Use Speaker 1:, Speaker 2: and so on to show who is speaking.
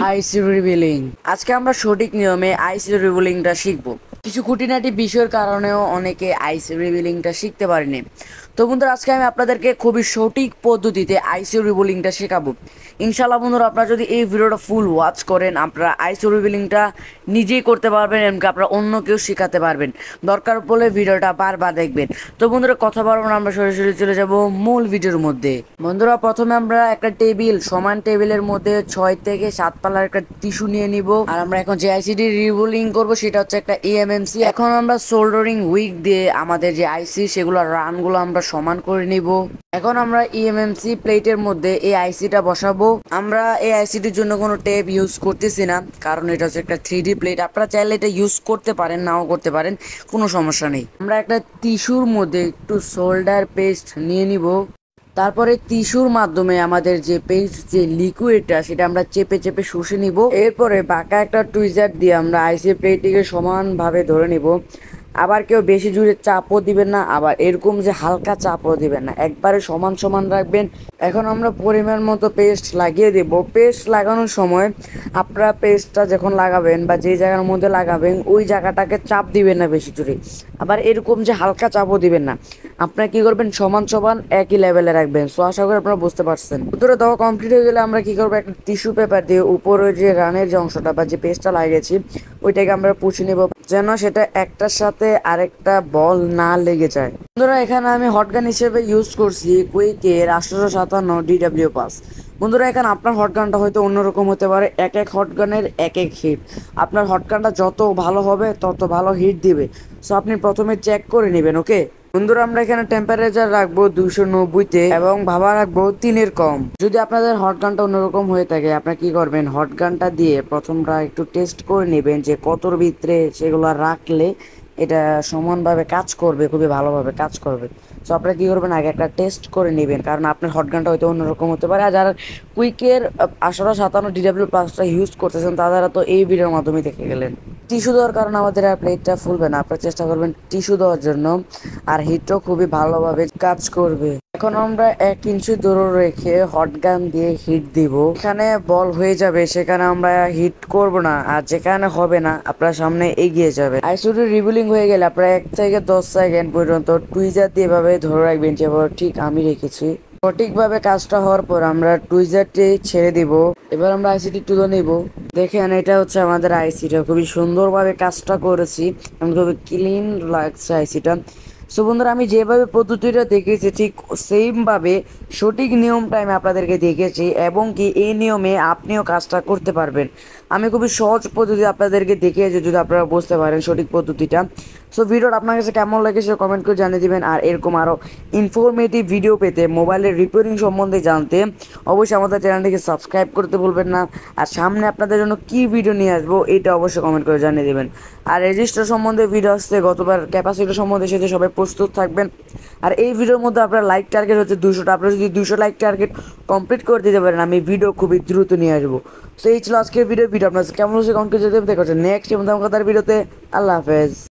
Speaker 1: আইসি revealing. আজকে আমরা সঠিক নিয়মে আইসি রিভিলিংটা শিখব। কিছু খুঁটিনাটি বিষয়ের কারণেও অনেকে আইসি রিভিলিংটা শিখতে পারেনি। তো বন্ধুরা, আজকে আমি আপনাদেরকে খুবই সঠিক পদ্ধতিতে আইসি রিভিলিংটা শেখাবো। ইনশাআল্লাহ বন্ধুরা, আপনারা যদি এই ভিডিওটা ফুল ওয়াচ করেন, আপনারা আইসি রিভিলিংটা নিজেই করতে পারবেন, এমনকি আপনারা অন্য কেউ শেখাতে পারবেন। দরকার পড়লে ভিডিওটা বারবার দেখবেন। তো বন্ধুরা, কথা বলবো না, আমরা সরাসরি চলে যাব মূল ভিডিওর মধ্যে। বন্ধুরা, প্রথমে আমরা একটা সমান টেবিলের মধ্যে 6 থেকে 7 পাল্লার একটা টিস্যু নিয়ে নিব। আর আমরা এখন যে আইসিডি রিবোলিং করব সেটা হচ্ছে একটা এএমএমসি। এখন আমরা সোল্ডারিং উইক দিয়ে আমাদের যে আইসি সেগুলো রানগুলো আমরা সমান করে নিব। এখন আমরা ইএমএমসি প্লেটের মধ্যে এই আইসিটা বসাবো। আমরা এই আইসিটির জন্য কোনো টেপ ইউজ করতেছি না, কারণ এটা হচ্ছে একটা 3D প্লেট। আপনারা চাইলে এটা ইউজ করতে পারেন, নাও করতে পারেন, কোনো সমস্যা নেই। আমরা একটা টিস্যুর মধ্যে একটু সোল্ডার পেস্ট নিয়ে নিব। তারপরে টিস্যুর মাধ্যমে আমাদের যে পেস্ট যে লিকুইডটা সেটা আমরা চেপে চেপে শুষে নিব। এরপরে বাঁকা একটা টুইজার দিয়ে আমরা আইসি প্লেটটিকে সমানভাবে ধরে নিব। আবার কেউ বেশি জোরে চাপও দিবেন না, আবার এরকম যে হালকা চাপও দিবেন না, একবারে সমান সমান রাখবেন। এখন আমরা পরিমাণ মতো পেস্ট লাগিয়ে দেব। পেস্ট লাগানোর সময় আপনারা পেস্টটা যখন লাগাবেন বা যে জায়গার মধ্যে লাগাবেন ওই জায়গাটাকে চাপ দিবেন না বেশি জোরে, আবার এরকম যে হালকা চাপও দিবেন না। আপনারা কি করবেন, সমান সমান একই লেভেলে রাখবেন। সো আশা করি আপনারা বুঝতে পারছেন। উত্তরে দেওয়া কমপ্লিট হয়ে গেলে আমরা কি করবো, একটা টিস্যু পেপার দিয়ে উপরে যে রানের যে অংশটা বা যে পেস্টটা লাগিয়েছি ওইটাকে আমরা পুছে নেব, যেন সেটা একটার সাথে আরেকটা বল না লেগে যায়। বন্ধুরা, এখানে আমি হটগান হিসেবে ইউজ করছি কুইকের 857 DW পাস। বন্ধুরা, এখানে আপনার হটগানটা হয়তো অন্যরকম হতে পারে। এক এক হটগানের এক এক হিট। আপনার হটগানটা যত ভালো হবে তত ভালো হিট দিবে। সো আপনি প্রথমে চেক করে নেবেন। ওকে বন্ধুরা, আমরা এখানে টেম্পারেচার রাখবো 290-তে এবং ভাবা রাখবো 3-এর কম। যদি আপনাদের হটগানটা অন্যরকম হয়ে থাকে, আপনারা কি করবেন, হটগানটা দিয়ে প্রথমটা একটু টেস্ট করে নেবেন যে কতর ভিতরে সেগুলো রাখলে এটা সমানভাবে কাজ করবে, খুবই ভালোভাবে কাজ করবে। সো আপনারা কি করবেন, আগে একটা টেস্ট করে নেবেন, কারণ আপনার হটগানটা হয়তো অন্যরকম হতে পারে। আর যারা কুইকের 857 DW প্লাসটা ইউজ করতেছেন তারা তো এই ভিডিওর মাধ্যমে দেখে গেলেন। টিস্যু দেওয়ার কারণে আমাদের আর প্লেটটা ফুলবে না। আপনারা চেষ্টা করবেন টিস্যু দেওয়ার জন্য, আর হিটও খুবই ভালোভাবে কাজ করবে। এখন আমরা 1 ইঞ্চি দূরে রেখে হটগান দিয়ে হিট দিব। এখানে বল হয়ে যাবে সেখানে আমরা হিট করব না, আর যেখানে হবে না আপনার সামনে এগিয়ে যাবে। আইসিডি রিভিলিং হয়ে গেলে আপনারা 1 থেকে 10 সেকেন্ড পর্যন্ত টুইজার দিয়ে এভাবে ধরে রাখবেন, যেভাবে ঠিক আমি রেখেছি। সঠিকভাবে কাজটা হওয়ার পর আমরা টুইজারটি ছেড়ে দিব। এবার আমরা আইসিটি তুলে নিব। দেখেন, এটা হচ্ছে আমাদের আইসিটা। খুবই সুন্দরভাবে কাজটা করেছি, এমন খুবই ক্লিন লাগছে আইসিটা। সো বন্ধুরা, আমি যেভাবে পদ্ধতিটা দেখেছি ঠিক সেম ভাবে সঠিক নিয়মটা আমি আপনাদেরকে দেখেছি, এবং কি এই নিয়মে আপনিও কাজটা করতে পারবেন। আমি খুবই সহজ পদ্ধতি আপনাদেরকে দেখিয়েছি, যদি আপনারা বুঝতে পারেন সঠিক পদ্ধতিটা। সো ভিডিওটা আপনার কাছে কেমন লেগেছে কমেন্ট করে জানিয়ে দিবেন। আর এরকম আরও ইনফরমেটিভ ভিডিও পেতে, মোবাইলের রিপেয়ারিং সম্বন্ধে জানতে অবশ্যই আমাদের চ্যানেলটিকে সাবস্ক্রাইব করতে ভুলবেন না। আর সামনে আপনাদের জন্য কি ভিডিও নিয়ে আসবো এটা অবশ্যই কমেন্ট করে জানিয়ে দেবেন। আর রেজিস্টার সম্বন্ধে ভিডিও আসছে, গতবার ক্যাপাসিটি সম্বন্ধে, সেটা সবাই প্রস্তুত থাকবেন। আর এই ভিডিওর মধ্যে আপনার লাইক টার্গেট হচ্ছে 200টা। আপনারা যদি 200 লাইক টার্গেট কমপ্লিট করে দিতে পারেন, আমি ভিডিও খুবই দ্রুত নিয়ে আসবো। সো এই ছিল আজকের ভিডিও আপনার কেমন হচ্ছে কমেন্ট করে যেতে দেখা হচ্ছে নেক্সট এবং ভিডিওতে। আল্লাহ হাফেজ।